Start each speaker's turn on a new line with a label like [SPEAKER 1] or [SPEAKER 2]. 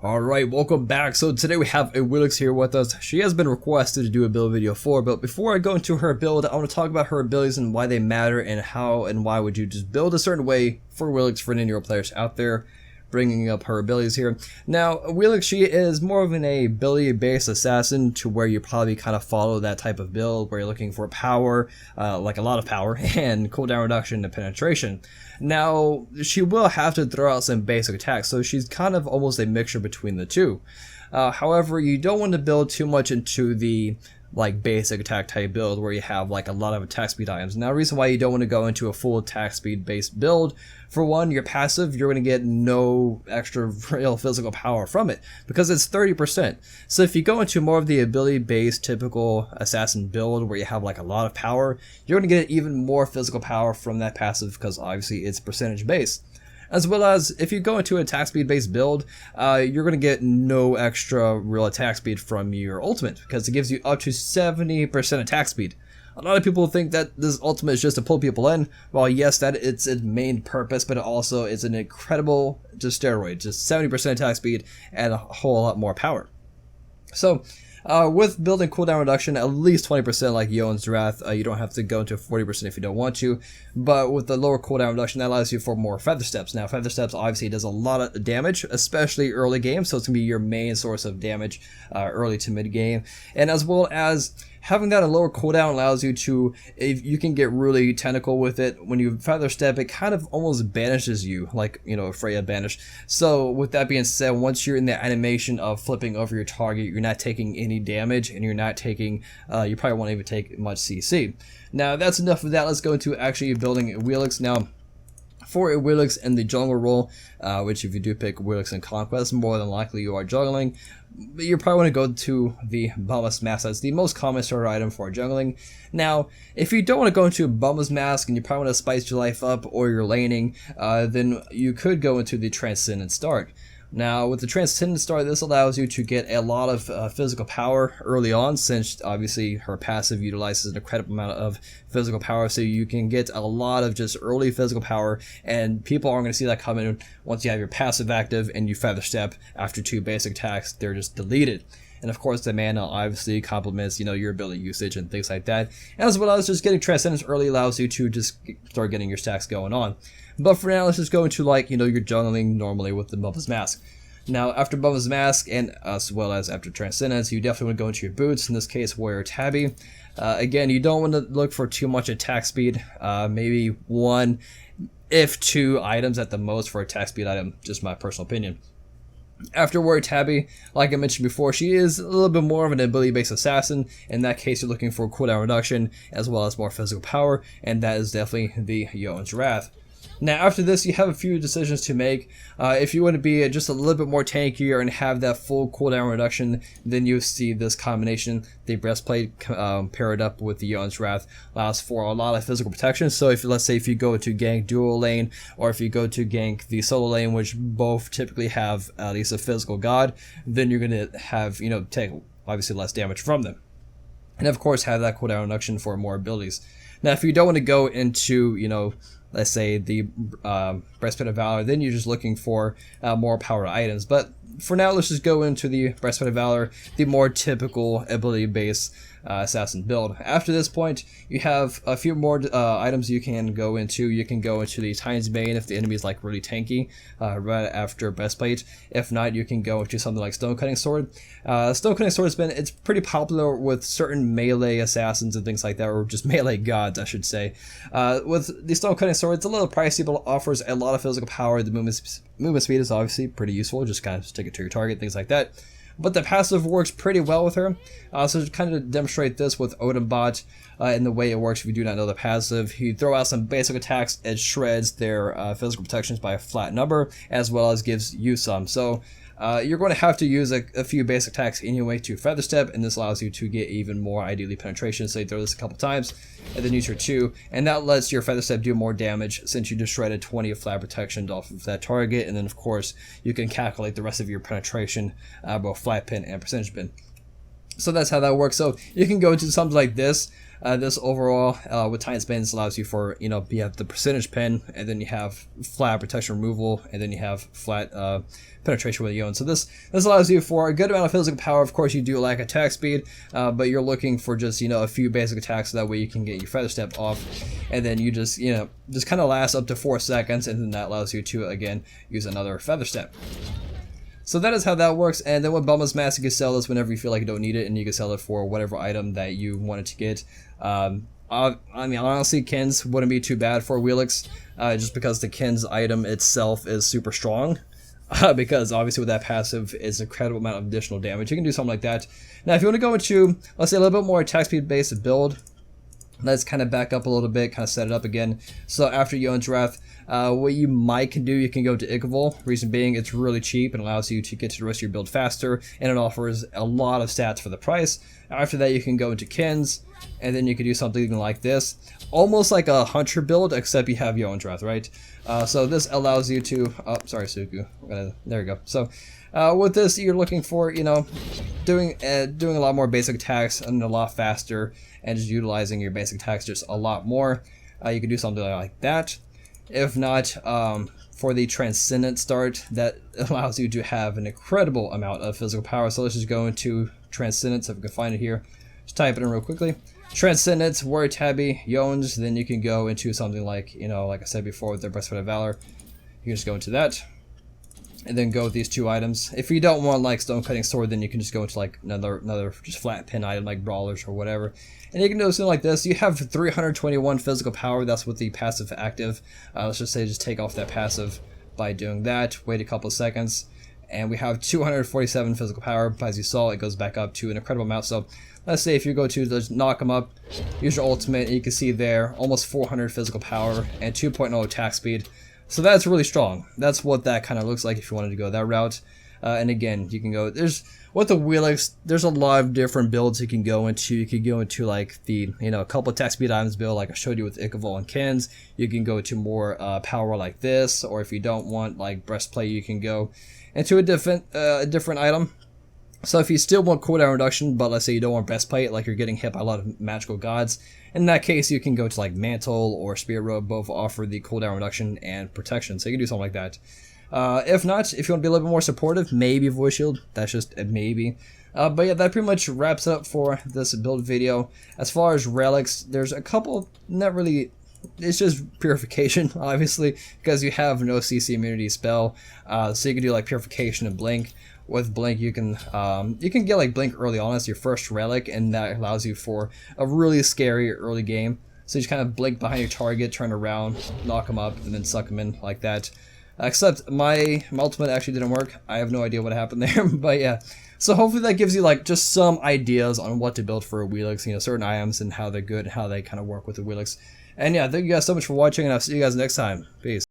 [SPEAKER 1] Alright, welcome back. So today we have AWILIX here with us. She has been requested to do a build video for, but before I go into her build, I want to talk about her abilities and why they matter and how and why would you just build a certain way for AWILIX for any of your players out there. Bringing up her abilities here. Now, AWILIX, she is more of an ability-based assassin to where you probably kind of follow that type of build where you're looking for power, like a lot of power, and cooldown reduction and penetration. Now, she will have to throw out some basic attacks, so she's kind of almost a mixture between the two. However, you don't want to build too much into the basic attack type build where you have like a lot of attack speed items. Now, the reason why you don't want to go into a full attack speed based build, for one, your passive, you're going to get no extra real physical power from it because it's 30%. So if you go into more of the ability based typical assassin build where you have like a lot of power, you're going to get even more physical power from that passive because obviously it's percentage based. As well as if you go into an attack speed based build, you're going to get no extra real attack speed from your ultimate because it gives you up to 70% attack speed. A lot of people think that this ultimate is just to pull people in. Well, yes, that it's its main purpose, but it also is an incredible just steroid, just 70% attack speed and a whole lot more power. So, with building cooldown reduction, at least 20% like Yoan's Wrath, you don't have to go into 40% if you don't want to, but with the lower cooldown reduction, that allows you for more Feather Steps. Now, Feather Steps obviously does a lot of damage, especially early game, so it's going to be your main source of damage early to mid game, and as well as having that a lower cooldown allows you to, if you can get really technical with it, when you Feather Step, it kind of almost banishes you, like, you know, Freya banished. So with that being said, once you're in the animation of flipping over your target, you're not taking any damage, and you're not taking, you probably won't even take much CC. Now that's enough of that. Let's go into actually building AWILIX. Now, for AWILIX in the jungle role, which if you do pick AWILIX in Conquest, more than likely you are juggling. You probably want to go to the Bumba's Mask. That's the most common starter item for juggling. Now, if you don't want to go into Bumba's Mask and you probably want to spice your life up or you're laning, then you could go into the Transcendent Start. Now, with the Transcendent Start, this allows you to get a lot of physical power early on, since obviously her passive utilizes an incredible amount of physical power, so you can get a lot of just early physical power, and people aren't going to see that coming once you have your passive active and you Feather Step after 2 basic attacks. They're just deleted. And of course, the mana obviously complements, you know, your ability usage and things like that. As well as just getting Transcendence early allows you to just start getting your stacks going on. But for now, let's just go into, like, you know, you're juggling normally with the Bumba's Mask. Now, after Bumba's Mask and as well as after Transcendence, you definitely want to go into your boots, in this case, Warrior Tabby. Again, you don't want to look for too much attack speed, maybe 1, if 2 items at the most for attack speed item, just my personal opinion. After Warrior Tabby, like I mentioned before, she is a little bit more of an ability-based assassin. In that case, you're looking for cooldown reduction as well as more physical power, and that is definitely the Yoan's Wrath. Now, after this, you have a few decisions to make. If you want to be just a little bit more tankier and have that full cooldown reduction, then you see this combination. The breastplate paired up with the Yoan's Wrath allows for a lot of physical protection. So if, let's say, if you go to gank dual lane, or if you go to gank the solo lane, which both typically have at least a physical god, then you're going to have, you know, take obviously less damage from them. And of course, have that cooldown reduction for more abilities. Now, if you don't want to go into, you know, let's say the Breastplate of Valor, then you're just looking for more power items. But for now, let's just go into the Breastplate of Valor, the more typical ability-based assassin build. After this point, you have a few more items you can go into. You can go into the Titan's Bane if the enemy is like really tanky, right after Breastplate. If not, you can go into something like Stonecutting Sword. Stonecutting Sword it's pretty popular with certain melee assassins and things like that, or just melee gods, I should say. With the Stonecutting Sword, it's a little pricey, but offers a lot of physical power. The movement speed is obviously pretty useful, just kind of stick it to your target, things like that. But the passive works pretty well with her. So to kind of demonstrate this with Odinbot and the way it works if you do not know the passive, you throw out some basic attacks, it shreds their physical protections by a flat number, as well as gives you some. So you're going to have to use a few basic attacks anyway to Feather Step, and this allows you to get even more, ideally, penetration. So you throw this a couple times, and then use your 2, and that lets your Feather Step do more damage since you just shredded 20 of flat protection off of that target, and then of course you can calculate the rest of your penetration, both flat pin and percentage pin. So that's how that works. So you can go into something like this, This overall with Titan's Bane allows you for, you have the percentage pen, and then you have flat protection removal, and then you have flat penetration with Yon. So this allows you for a good amount of physical power. Of course, you do lack attack speed, but you're looking for just, a few basic attacks, so that way you can get your feather step off, and then you just kind of last up to 4 seconds, and then that allows you to again use another feather step. So that is how that works. And then with Bumba's Mask, you can sell this whenever you feel like you don't need it, and you can sell it for whatever item that you wanted to get. I mean, honestly, Ken's wouldn't be too bad for AWILIX, just because the Ken's item itself is super strong. Because obviously with that passive, it's an incredible amount of additional damage. You can do something like that. Now, if you want to go into, let's say, a little bit more attack speed based build, let's kind of back up a little bit, kind of set it up again. So after Yon's Wrath, what you might can do, you can go to Ikavol. Reason being, it's really cheap and allows you to get to the rest of your build faster, and it offers a lot of stats for the price. After that, you can go into Ken's, and then you can do something like this, almost like a Hunter build, except you have Yon's Wrath, right? So this allows you to, oh, sorry, Suku. There we go. So with this, you're looking for, doing a lot more basic attacks and a lot faster, and just utilizing your basic attacks just a lot more. You can do something like that. If not, for the Transcendent start, that allows you to have an incredible amount of physical power. So let's just go into Transcendence, if we can find it here. Just type it in real quickly. Transcendence, Warrior Tabby, Yon's, then you can go into something like, like I said before, with the Breastplate of Valor. You can just go into that, and then go with these 2 items. If you don't want like Stone Cutting Sword, then you can just go into like another just flat pin item like Brawlers or whatever. And you can do something like this. You have 321 physical power. That's with the passive active. Let's just say just take off that passive by doing that. Wait a couple of seconds, and we have 247 physical power. As you saw, it goes back up to an incredible amount. So let's say if you go to just knock them up, use your ultimate, and you can see there almost 400 physical power and 2.0 attack speed. So that's really strong. That's what that kind of looks like if you wanted to go that route. And again, you can go, with the AWILIX, there's a lot of different builds you can go into. You could go into like the, a couple attack speed items build like I showed you with Ikavol and Ken's. You can go to more power like this, or if you don't want like breastplate, you can go into a different item. So if you still want cooldown reduction, but let's say you don't want breastplate, like you're getting hit by a lot of magical gods, in that case you can go to like Mantle or Spirit Robe. Both offer the cooldown reduction and protection, so you can do something like that. If not, if you want to be a little bit more supportive, maybe Voice Shield. That's just a maybe. But yeah, that pretty much wraps up for this build video. As far as relics, there's a couple, not really, it's just Purification, obviously, because you have no CC immunity spell. So you can do like Purification and Blink. With Blink, you can get like Blink early on as your first relic, and that allows you for a really scary early game. So you just kind of blink behind your target, turn around, knock them up, and then suck them in like that. Except my ultimate actually didn't work. I have no idea what happened there, but yeah. So hopefully that gives you like just some ideas on what to build for AWILIX, certain items and how they're good and how they kind of work with AWILIX. And yeah, thank you guys so much for watching, and I'll see you guys next time. Peace.